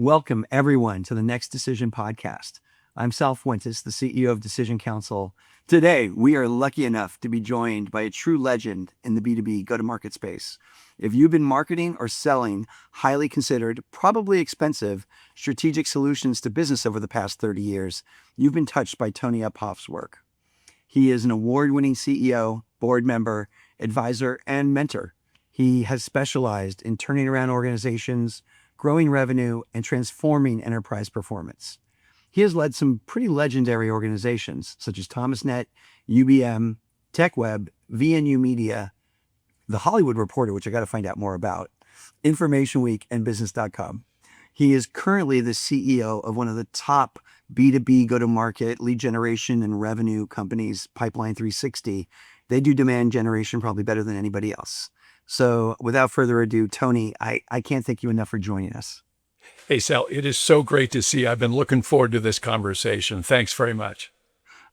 Welcome, everyone, to the Next Decision podcast. I'm Sal Fuentes, the CEO of Decision Counsel. Today, we are lucky enough to be joined by a true legend in the B2B go-to-market space. If you've been marketing or selling highly considered, probably expensive, strategic solutions to business over the past 30 years, you've been touched by Tony Uphoff's work. He is an award-winning CEO, board member, advisor, and mentor. He has specialized in turning around organizations, growing revenue, and transforming enterprise performance. He has led some pretty legendary organizations such as ThomasNet, UBM, TechWeb, VNU Media, The Hollywood Reporter, which I got to find out more about, Information Week, and Business.com. He is currently the CEO of one of the top B2B go-to-market lead generation and revenue companies, Pipeline 360. They do demand generation probably better than anybody else. So without further ado, Tony, I can't thank you enough for joining us. Hey, Sal, it is so great to see you. I've been looking forward to this conversation. Thanks very much.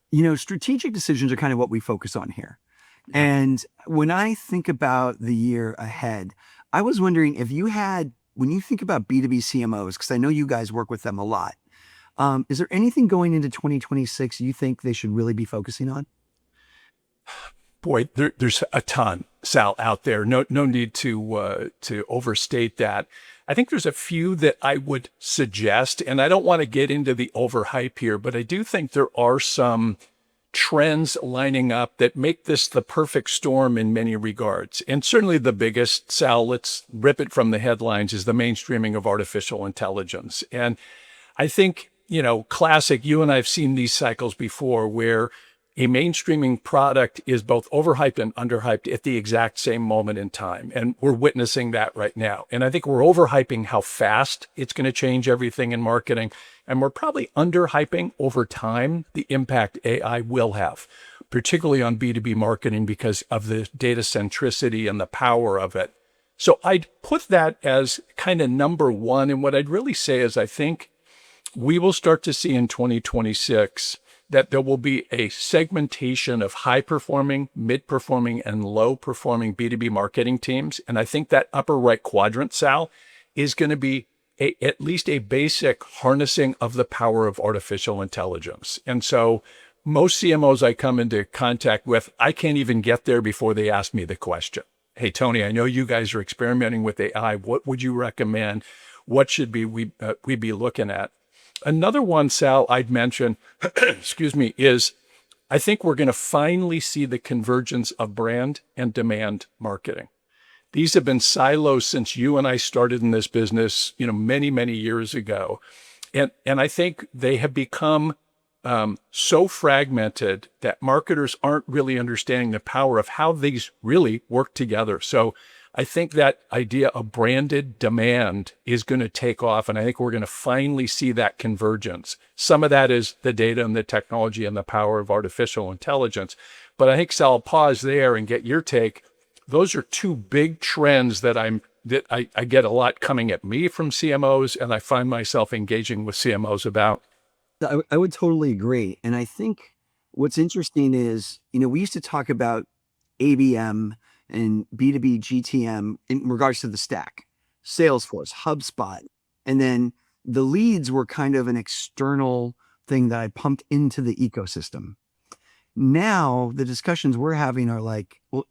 You know, strategic decisions are kind of what we focus on here. And when I think about the year ahead, I was wondering if you had, when you think about B2B CMOs, because I know you guys work with them a lot, is there anything going into 2026 you think they should really be focusing on? Boy, there's a ton, Sal, out there. No need to overstate that. I think there's a few that I would suggest, and I don't want to get into the overhype here, but I do think there are some trends lining up that make this the perfect storm in many regards. And certainly the biggest, Sal, let's rip it from the headlines, is the mainstreaming of artificial intelligence. And I think, classic, you and I have seen these cycles before where a mainstreaming product is both overhyped and underhyped at the exact same moment in time. And we're witnessing that right now. And I think we're overhyping how fast it's going to change everything in marketing. And we're probably underhyping over time the impact AI will have, particularly on B2B marketing because of the data centricity and the power of it. So I'd put that as kind of number one. And what I'd really say is I think we will start to see in 2026 that there will be a segmentation of high-performing, mid-performing, and low-performing B2B marketing teams. And I think that upper right quadrant, Sal, is going to be at least a basic harnessing of the power of artificial intelligence. And so most CMOs I come into contact with, I can't even get there before they ask me the question. Hey, Tony, I know you guys are experimenting with AI. What would you recommend? What should we be looking at? Another one, Sal, I'd mention, is I think we're going to finally see the convergence of brand and demand marketing. These have been silos since you and I started in this business, many, many years ago. And I think they have become so fragmented that marketers aren't really understanding the power of how these really work together. So I think that idea of branded demand is going to take off, and I think we're going to finally see that convergence. Some of that is the data and the technology and the power of artificial intelligence. But I think, Sal, I'll pause there and get your take. Those are two big trends that I get a lot coming at me from CMOs, and I find myself engaging with CMOs about. I would totally agree. And I think what's interesting is, we used to talk about ABM and B2B GTM in regards to the stack, Salesforce, HubSpot. And then the leads were kind of an external thing that I pumped into the ecosystem. Now the discussions we're having are like, well,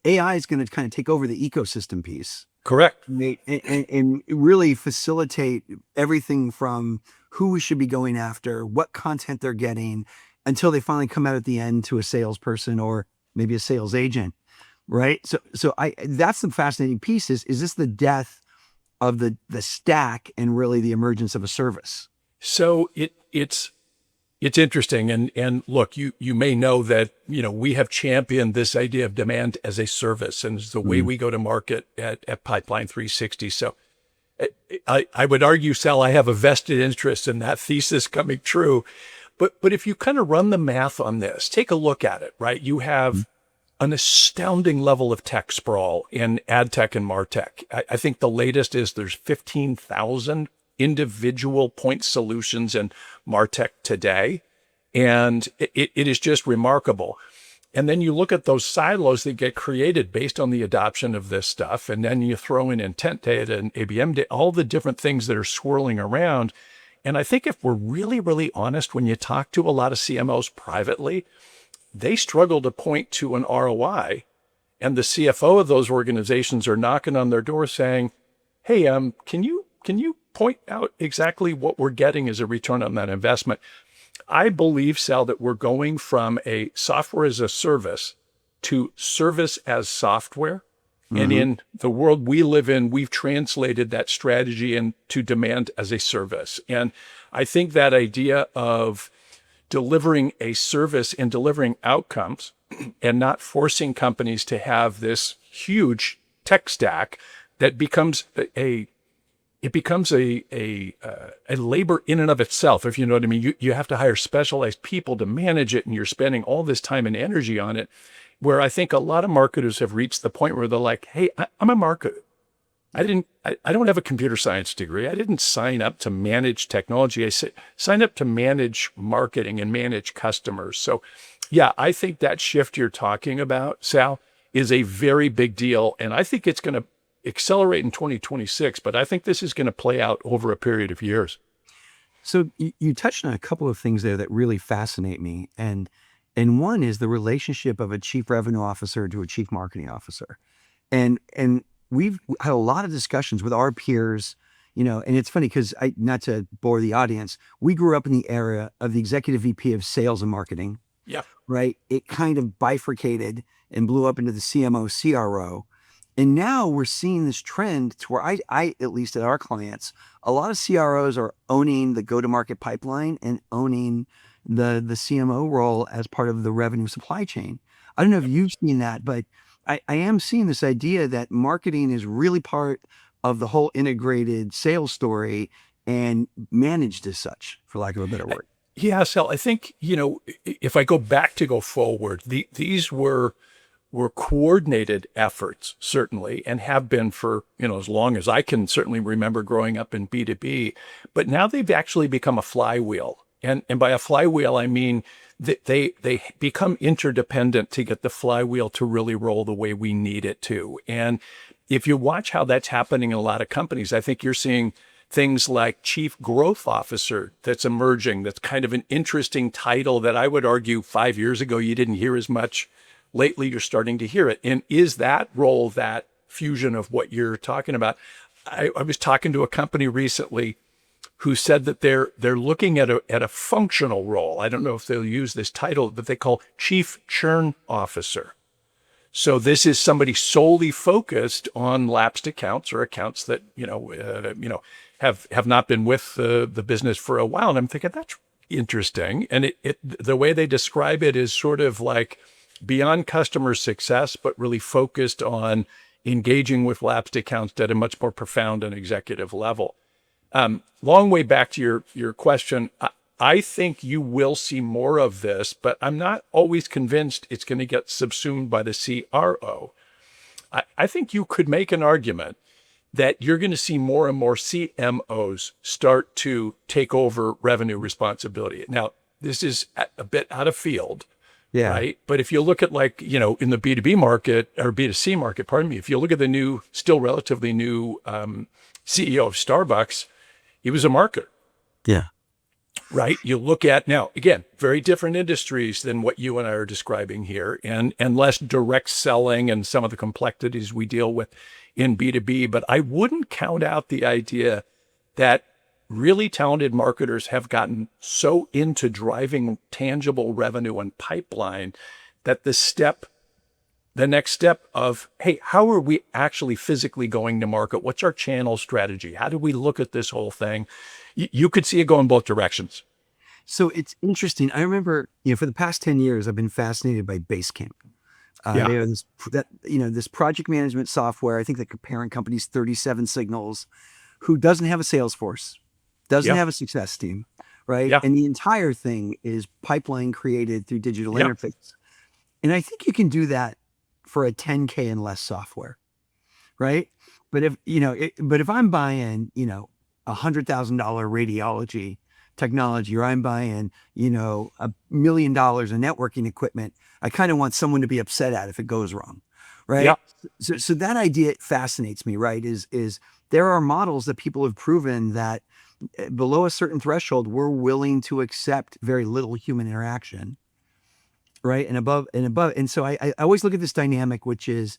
AI is going to kind of take over the ecosystem piece. Correct. And really facilitate everything from who we should be going after, what content they're getting, until they finally come out at the end to a salesperson or maybe a sales agent, right? So that's the fascinating piece is this the death of the stack and really the emergence of a service? So it's interesting. And look, you may know that, we have championed this idea of demand as a service, and it's the way we go to market at Pipeline 360. So I would argue, Sal, I have a vested interest in that thesis coming true. But if you kind of run the math on this, take a look at it, right? You have an astounding level of tech sprawl in ad tech and martech. I think the latest is there's 15,000 individual point solutions in martech today. And it is just remarkable. And then you look at those silos that get created based on the adoption of this stuff. And then you throw in intent data and ABM data, all the different things that are swirling around. And I think if we're really, really honest, when you talk to a lot of CMOs privately, they struggle to point to an ROI. And the CFO of those organizations are knocking on their door saying, hey, can you point out exactly what we're getting as a return on that investment? I believe, Sal, that we're going from a software as a service to service as software. Mm-hmm. And in the world we live in, we've translated that strategy into demand as a service. And I think that idea of delivering a service and delivering outcomes and not forcing companies to have this huge tech stack that becomes a labor in and of itself, if you know what I mean. You have to hire specialized people to manage it, and you're spending all this time and energy on it, where I think a lot of marketers have reached the point where they're like, hey, I'm a marketer. I don't have a computer science degree. I didn't sign up to manage technology. I signed up to manage marketing and manage customers. So yeah, I think that shift you're talking about, Sal, is a very big deal. And I think it's going to accelerate in 2026, but I think this is going to play out over a period of years. So you touched on a couple of things there that really fascinate me. And one is the relationship of a chief revenue officer to a chief marketing officer. And we've had a lot of discussions with our peers, and it's funny because not to bore the audience, we grew up in the era of the executive VP of sales and marketing. Yeah. Right. It kind of bifurcated and blew up into the CMO, CRO. And now we're seeing this trend to where I, at least at our clients, a lot of CROs are owning the go-to-market pipeline and owning the CMO role as part of the revenue supply chain. I don't know if you've seen that, but I am seeing this idea that marketing is really part of the whole integrated sales story and managed as such, for lack of a better word. Yeah, Sal, I think, if I go forward, these were coordinated efforts, certainly, and have been for, as long as I can certainly remember growing up in B2B. But now they've actually become a flywheel. And by a flywheel, I mean that they become interdependent to get the flywheel to really roll the way we need it to. And if you watch how that's happening in a lot of companies, I think you're seeing things like chief growth officer that's emerging. That's kind of an interesting title that I would argue 5 years ago you didn't hear as much. Lately, you're starting to hear it. And is that role that fusion of what you're talking about? I was talking to a company recently who said that they're looking at a functional role. I don't know if they'll use this title, but they call chief churn officer. So this is somebody solely focused on lapsed accounts or accounts that have not been with the business for a while. And I'm thinking that's interesting. And the way they describe it is sort of like beyond customer success, but really focused on engaging with lapsed accounts at a much more profound and executive level. Long way back to your question. I think you will see more of this, but I'm not always convinced it's going to get subsumed by the CRO. I think you could make an argument that you're going to see more and more CMOs start to take over revenue responsibility. Now, this is a bit out of field. Yeah. Right. But if you look at in the B2B market or B2C market, if you look at the still relatively new CEO of Starbucks, he was a marketer. Yeah. Right. You look at now, again, very different industries than what you and I are describing here, and less direct selling and some of the complexities we deal with in B2B. But I wouldn't count out the idea that really talented marketers have gotten so into driving tangible revenue and pipeline that the next step of, hey, how are we actually physically going to market? What's our channel strategy? How do we look at this whole thing? You could see it go in both directions. So it's interesting. I remember, for the past 10 years, I've been fascinated by Basecamp. They have this project management software. I think the parent company's 37 Signals, who doesn't have a sales force, doesn't have a success team, right? Yeah. And the entire thing is pipeline created through digital interface. And I think you can do that for a 10K and less software, right? But if I'm buying, $100,000 radiology technology, or I'm buying, $1 million of networking equipment, I kind of want someone to be upset at if it goes wrong, right? Yeah. So that idea fascinates me, right? Is there are models that people have proven that below a certain threshold, we're willing to accept very little human interaction, right? And above. And so I always look at this dynamic, which is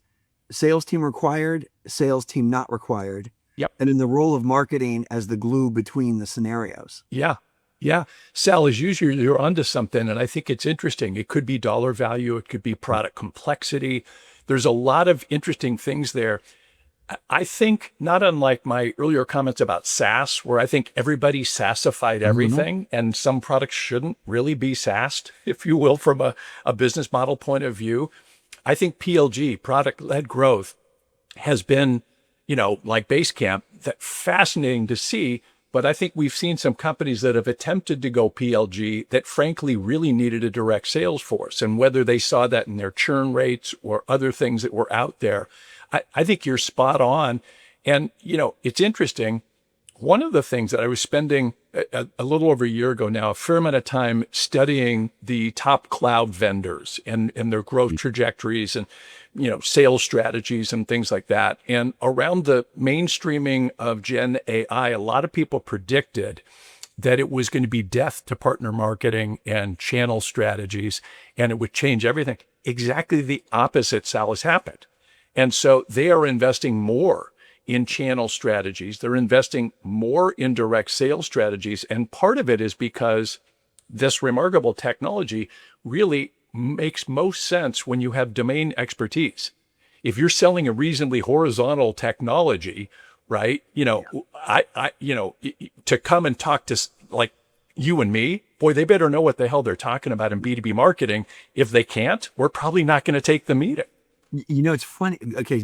sales team required, sales team not required. Yep. And in the role of marketing as the glue between the scenarios. Yeah. Yeah. Sal, as usual, you're onto something. And I think it's interesting. It could be dollar value. It could be product complexity. There's a lot of interesting things there. I think not unlike my earlier comments about SaaS, where I think everybody SaaSified everything, and some products shouldn't really be SaaSed, if you will, from a business model point of view. I think PLG, product-led growth, has been, like Basecamp, that fascinating to see. But I think we've seen some companies that have attempted to go PLG that frankly really needed a direct sales force. And whether they saw that in their churn rates or other things that were out there, I think you're spot on. And, it's interesting. One of the things that I was spending a little over a year ago now, a fair amount of time studying the top cloud vendors and their growth trajectories and, sales strategies and things like that. And around the mainstreaming of Gen AI, a lot of people predicted that it was going to be death to partner marketing and channel strategies, and it would change everything. Exactly the opposite, Sal, has happened. And so they are investing more in channel strategies. They're investing more in direct sales strategies. And part of it is because this remarkable technology really makes most sense when you have domain expertise. If you're selling a reasonably horizontal technology, right, to come and talk to like you and me, boy, they better know what the hell they're talking about in B2B marketing. If they can't, we're probably not going to take the meeting. It's funny. Okay,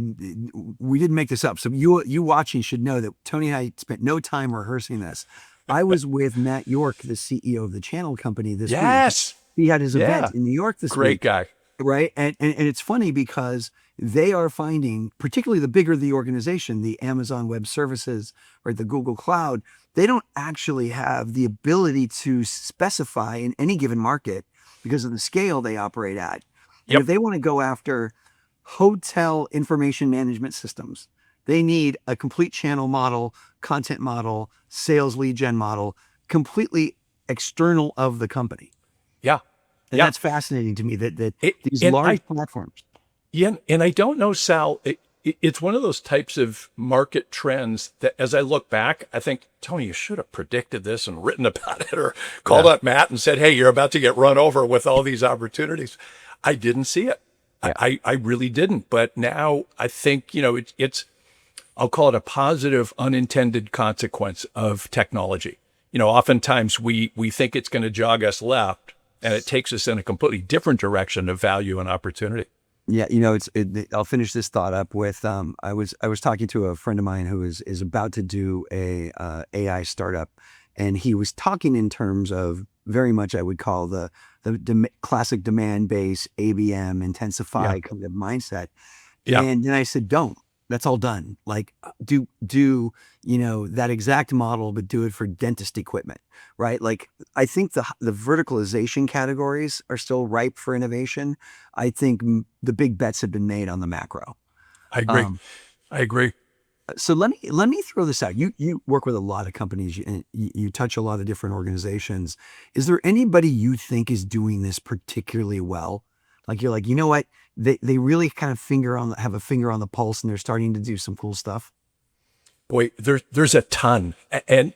we didn't make this up. So you watching should know that Tony and I spent no time rehearsing this. I was with Matt York, the CEO of the channel company this week. Yes. He had his event in New York this week. Great guy. Right. And it's funny because they are finding, particularly the bigger the organization, the Amazon Web Services or the Google Cloud, they don't actually have the ability to specify in any given market because of the scale they operate at. And if they want to go after hotel information management systems, they need a complete channel model, content model, sales lead gen model, completely external of the company. Yeah. And that's fascinating to me that these large platforms. Yeah. And I don't know, Sal, it's one of those types of market trends that as I look back, I think, Tony, you should have predicted this and written about it or called up Matt and said, hey, you're about to get run over with all these opportunities. I didn't see it. Yeah. I really didn't. But now I think, it's, I'll call it a positive unintended consequence of technology. Oftentimes we think it's going to jog us left and it takes us in a completely different direction of value and opportunity. Yeah. I'll finish this thought up with, I was talking to a friend of mine who is about to do a AI startup, and he was talking in terms of very much, I would call the classic demand-based ABM intensify kind of mindset. Yeah. And then I said, that's all done. Like do that exact model, but do it for dentist equipment, right? Like I think the verticalization categories are still ripe for innovation. I think the big bets have been made on the macro. I agree. So let me throw this out. You work with a lot of companies and you touch a lot of different organizations. Is there anybody you think is doing this particularly well? Like you're like, you know what? They really kind of have a finger on the pulse, and they're starting to do some cool stuff. Boy, there's a ton. And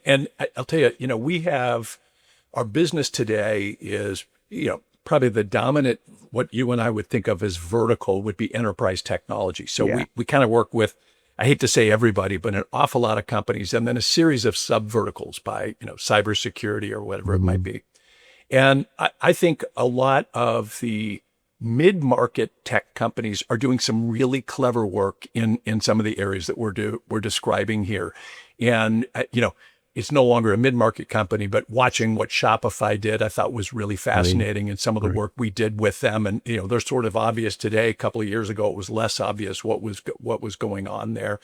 I'll tell you, we have our business today is, probably the dominant, what you and I would think of as vertical would be enterprise technology. So we kind of work with, I hate to say everybody, but an awful lot of companies, and then a series of sub verticals by, cybersecurity or whatever it might be. And I think a lot of the mid-market tech companies are doing some really clever work in some of the areas that we're describing here. And, it's no longer a mid-market company, but watching what Shopify did, I thought was really fascinating. And some of the work we did with them, and, they're sort of obvious today. A couple of years ago, it was less obvious what was going on there.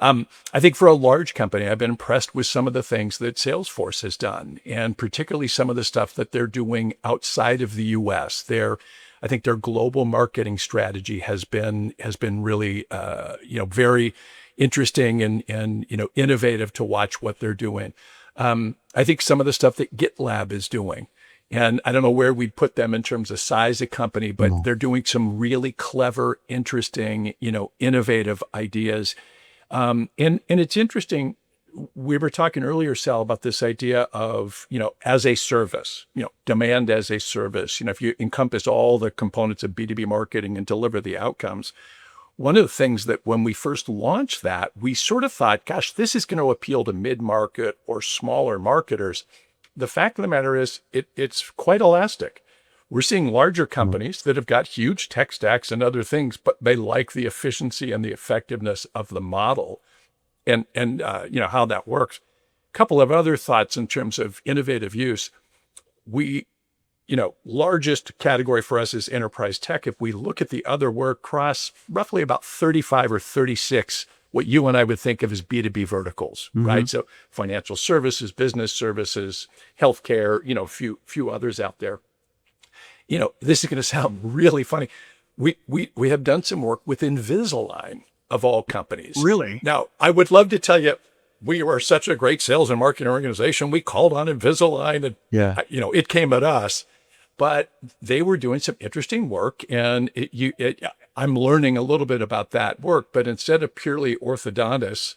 I think for a large company, I've been impressed with some of the things that Salesforce has done, and particularly some of the stuff that they're doing outside of the U.S. I think their global marketing strategy has been really, very interesting and innovative to watch what they're doing. I think some of the stuff that GitLab is doing, and I don't know where we'd put them in terms of size of company, but they're doing some really clever, interesting, innovative ideas. And it's interesting. We were talking earlier, Sal, about this idea of, as a service, demand as a service. If you encompass all the components of B2B marketing and deliver the outcomes, one of the things that when we first launched that, we sort of thought, gosh, this is going to appeal to mid-market or smaller marketers. The fact of the matter is it's quite elastic. We're seeing larger companies that have got huge tech stacks and other things, but they like the efficiency and the effectiveness of the model and how that works. A couple of other thoughts in terms of innovative use. Largest category for us is enterprise tech. If we look at the other, we're across roughly about 35 or 36, what you and I would think of as B2B verticals, right? So financial services, business services, healthcare, few others out there. This is going to sound really funny. We have done some work with Invisalign, of all companies. Really? Now, I would love to tell you, we were such a great sales and marketing organization. We called on Invisalign and, it came at us. But they were doing some interesting work, and I'm learning a little bit about that work. But instead of purely orthodontists,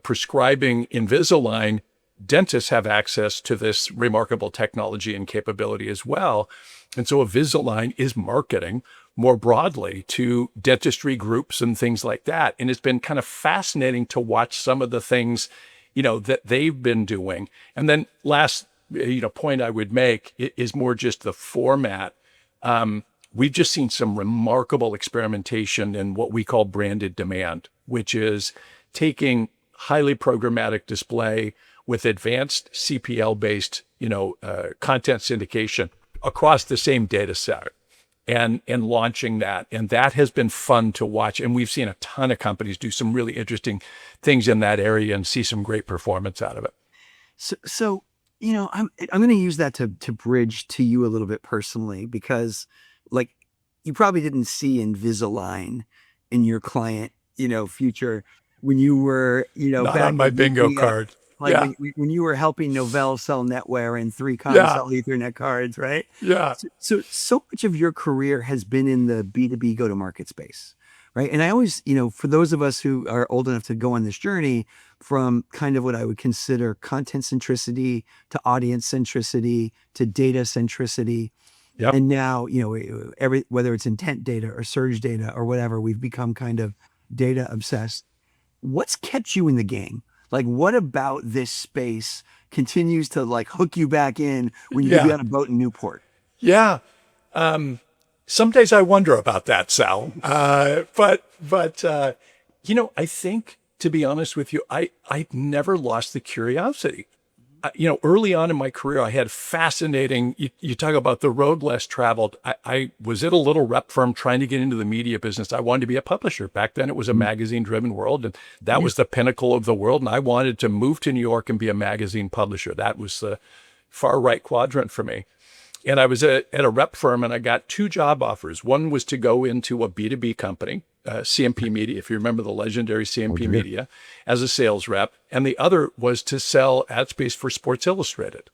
prescribing Invisalign, dentists have access to this remarkable technology and capability as well. And so Invisalign is marketing more broadly to dentistry groups and things like that. And it's been kind of fascinating to watch some of the things, that they've been doing. And then last point I would make is more just the format. We've just seen some remarkable experimentation in what we call branded demand, which is taking highly programmatic display with advanced CPL-based, content syndication across the same data set and launching that. And that has been fun to watch. And we've seen a ton of companies do some really interesting things in that area and see some great performance out of it. So I'm going to use that to bridge to you a little bit personally, because you probably didn't see Invisalign in your client, future when you were, Not back on my bingo card. When you were helping Novell sell NetWare and 3Com sell Ethernet cards, right? Yeah. So much of your career has been in the B2B go-to-market space, right? And I always, for those of us who are old enough to go on this journey from kind of what I would consider content centricity to audience centricity to data centricity. Yep. And now, whether it's intent data or surge data or whatever, we've become kind of data obsessed. What's kept you in the game? What about this space continues to hook you back in when you be on a boat in Newport? Yeah. Some days I wonder about that, Sal. But I think, to be honest with you, I never lost the curiosity. Early on in my career, I had fascinating, you talk about the road less traveled. I was at a little rep firm trying to get into the media business. I wanted to be a publisher. Back then it was a magazine driven world, and that was the pinnacle of the world. And I wanted to move to New York and be a magazine publisher. That was the far right quadrant for me. And I was at a rep firm, and I got two job offers. One was to go into a B2B company, CMP Media, if you remember the legendary CMP Media, as a sales rep. And the other was to sell ad space for Sports Illustrated.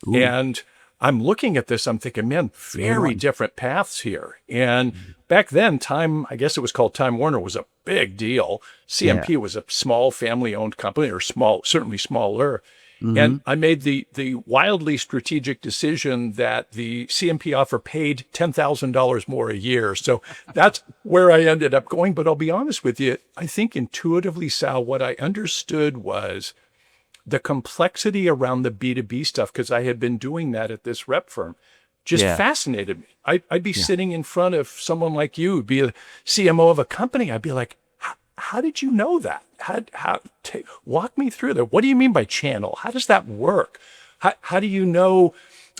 Ooh. And I'm looking at this, I'm thinking, man, very different paths here. And back then, I guess it was called Time Warner, was a big deal. CMP was a small family-owned company, or certainly smaller. And I made the wildly strategic decision that the CMP offer paid $10,000 more a year. So that's where I ended up going. But I'll be honest with you, I think intuitively, Sal, what I understood was the complexity around the B2B stuff, because I had been doing that at this rep firm, just fascinated me. I'd be sitting in front of someone like you, be a CMO of a company. I'd be like, how did you know that? Walk me through that. What do you mean by channel? How does that work? How do you know,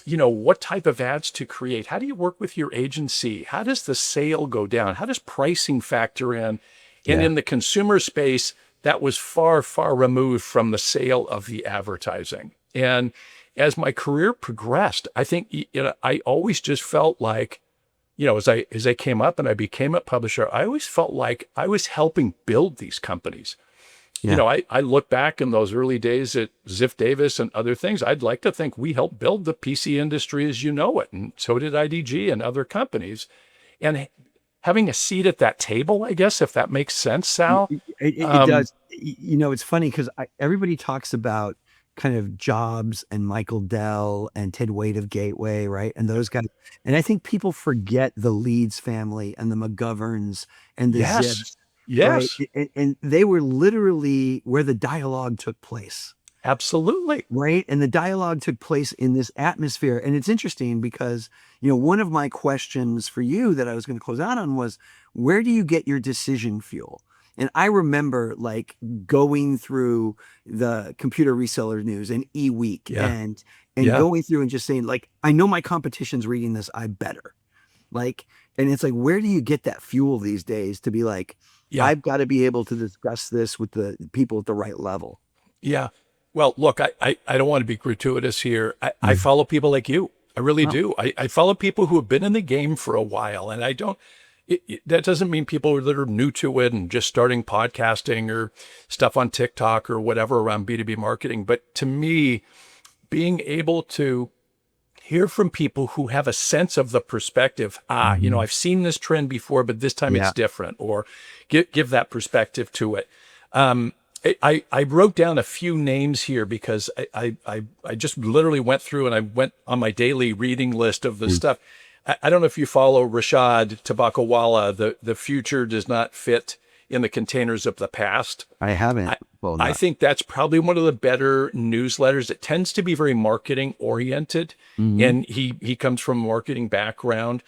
what type of ads to create? How do you work with your agency? How does the sale go down? How does pricing factor in? And in the consumer space, that was far, far removed from the sale of the advertising. And as my career progressed, I think, I always just felt like, as I came up and I became a publisher, I always felt like I was helping build these companies. Yeah. I look back in those early days at Ziff Davis and other things. I'd like to think we helped build the PC industry as you know it. And so did IDG and other companies. And having a seat at that table, I guess, if that makes sense, Sal. It does. It's funny because everybody talks about kind of Jobs and Michael Dell and Ted Wade of Gateway, right? And those guys. And I think people forget the Leeds family and the McGoverns and the Zips. Yes. Right? And they were literally where the dialogue took place. Absolutely. Right. And the dialogue took place in this atmosphere. And it's interesting because, one of my questions for you that I was going to close out on was, where do you get your decision fuel? And I remember like going through the Computer Reseller News and eWeek and going through and just saying, like, I know my competition's reading this, I better. Like, and it's like, where do you get that fuel these days to be like, I've got to be able to discuss this with the people at the right level? Yeah. Well, look, I don't want to be gratuitous here. I follow people like you. I really do. I follow people who have been in the game for a while, and I don't, that doesn't mean people that are new to it and just starting podcasting or stuff on TikTok or whatever around B2B marketing. But to me, being able to hear from people who have a sense of the perspective, I've seen this trend before, but this time it's different, or give that perspective to it. I wrote down a few names here because I just literally went through and I went on my daily reading list of the stuff. I don't know if you follow Rashad Tabakawala, the future does not fit in the containers of the past. I haven't. I think that's probably one of the better newsletters. It tends to be very marketing oriented, and he comes from a marketing background.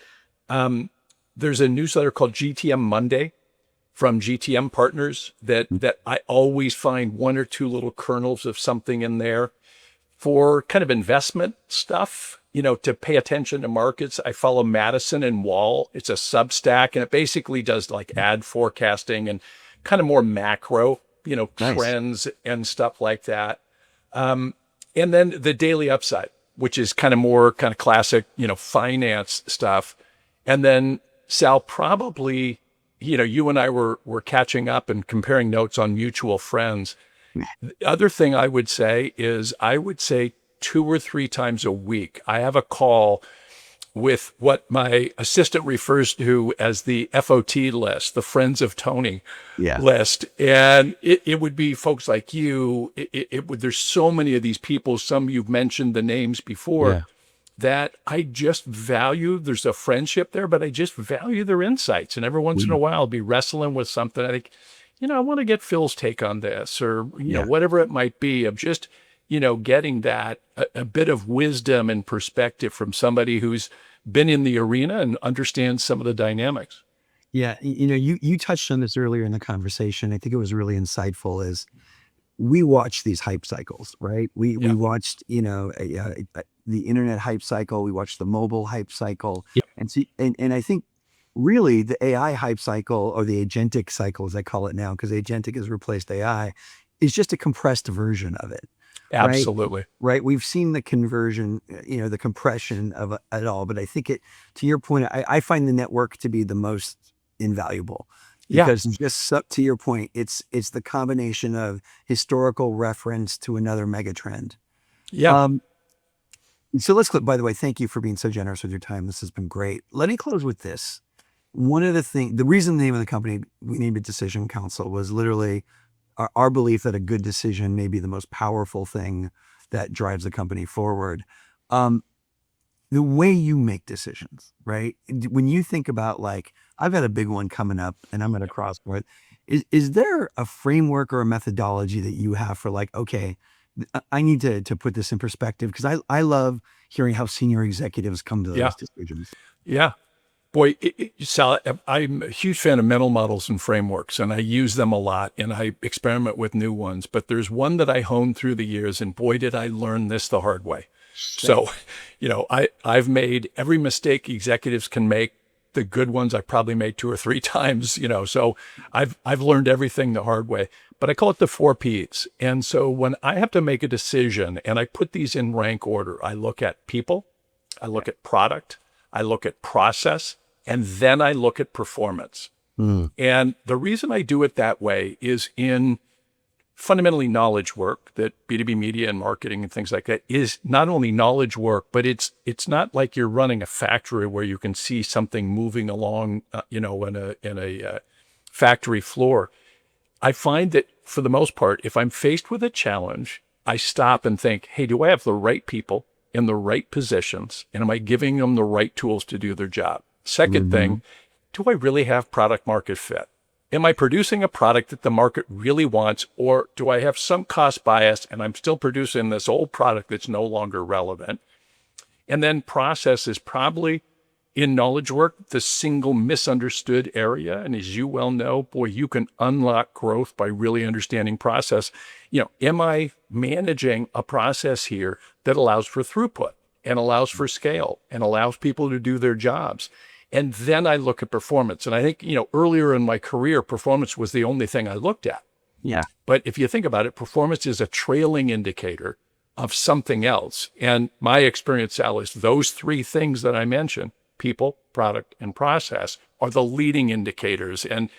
There's a newsletter called GTM Monday from GTM Partners that I always find one or two little kernels of something in there for kind of investment stuff, to pay attention to markets. I follow Madison and Wall. It's a Substack, and it basically does like ad forecasting and kind of more macro, trends and stuff like that. And then the Daily Upside, which is kind of classic, finance stuff. And then Sal, probably, you and I were catching up and comparing notes on mutual friends. The other thing I would say is 2 or 3 times a week, I have a call with what my assistant refers to as the FOT list, the Friends of Tony list. And it would be folks like you. There's so many of these people, some you've mentioned the names before, that I just value. There's a friendship there, but I just value their insights. And every once in a while, I'll be wrestling with something. I think, I want to get Phil's take on this, or, whatever it might be, of just, getting that a bit of wisdom and perspective from somebody who's been in the arena and understands some of the dynamics. Yeah. You touched on this earlier in the conversation. I think it was really insightful is we watch these hype cycles, right? We watched, the internet hype cycle. We watched the mobile hype cycle. And I think really the AI hype cycle, or the agentic cycle, as I call it now, because agentic has replaced AI, is just a compressed version of it. Absolutely. Right. We've seen the conversion, the compression of it all. But I think to your point, I find the network to be the most invaluable. Because just to your point, it's the combination of historical reference to another mega trend. So let's click. By the way, thank you for being so generous with your time. This has been great. Let me close with this. One of the reason the name of the company, we named it Decision Counsel, was literally our belief that a good decision may be the most powerful thing that drives the company forward. The way you make decisions, right? When you think about, like, I've got a big one coming up and I'm at a crossroad, is there a framework or a methodology that you have for, like, okay, I need to put this in perspective? Because I love hearing how senior executives come to those decisions. Yeah. Boy, Sal, I'm a huge fan of mental models and frameworks, and I use them a lot, and I experiment with new ones. But there's one that I honed through the years, and boy, did I learn this the hard way. So, I've made every mistake executives can make. The good ones I probably made 2 or 3 times, so I've learned everything the hard way. but I call it the 4 Ps. And so when I have to make a decision and I put these in rank order, I look at people, I look at product, I look at process, and then I look at performance. And the reason I do it that way is in fundamentally knowledge work, that B2B media and marketing and things like that is not only knowledge work, but it's not like you're running a factory where you can see something moving along, in a factory floor. I find that for the most part, if I'm faced with a challenge, I stop and think, hey, do I have the right people in the right positions? And am I giving them the right tools to do their job? Second thing, do I really have product market fit? Am I producing a product that the market really wants, or do I have some cost bias and I'm still producing this old product that's no longer relevant? And then process is probably, in knowledge work, the single misunderstood area. And as you well know, boy, you can unlock growth by really understanding process. Am I managing a process here that allows for throughput and allows for scale and allows people to do their jobs? And then I look at performance. And I think, earlier in my career, performance was the only thing I looked at. Yeah. But if you think about it, performance is a trailing indicator of something else. And my experience, Sal, is those 3 things that I mentioned, people, product, and process, are the leading indicators. And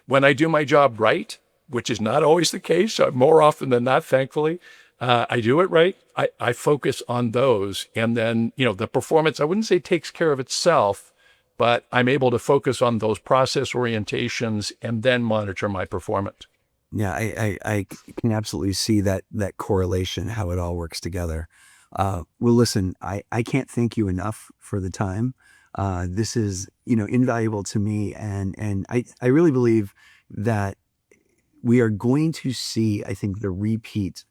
when I do my job right, which is not always the case, more often than not, thankfully, I do it right. I focus on those. And then, the performance, I wouldn't say takes care of itself, but I'm able to focus on those process orientations and then monitor my performance. Yeah, I can absolutely see that correlation, how it all works together. Well, listen, I can't thank you enough for the time. This is, invaluable to me. And I really believe that we are going to see, I think, the repeat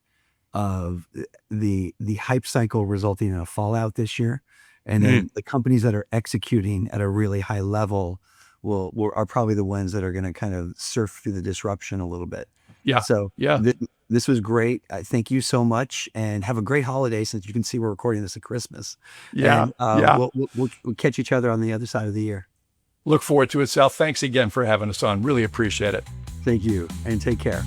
of the hype cycle resulting in a fallout this year. And then the companies that are executing at a really high level are probably the ones that are going to kind of surf through the disruption a little bit. Yeah. So this was great. Thank you so much, and have a great holiday, since you can see we're recording this at Christmas. Yeah. And, we'll catch each other on the other side of the year. Look forward to it, Sal. Thanks again for having us on. Really appreciate it. Thank you, and take care.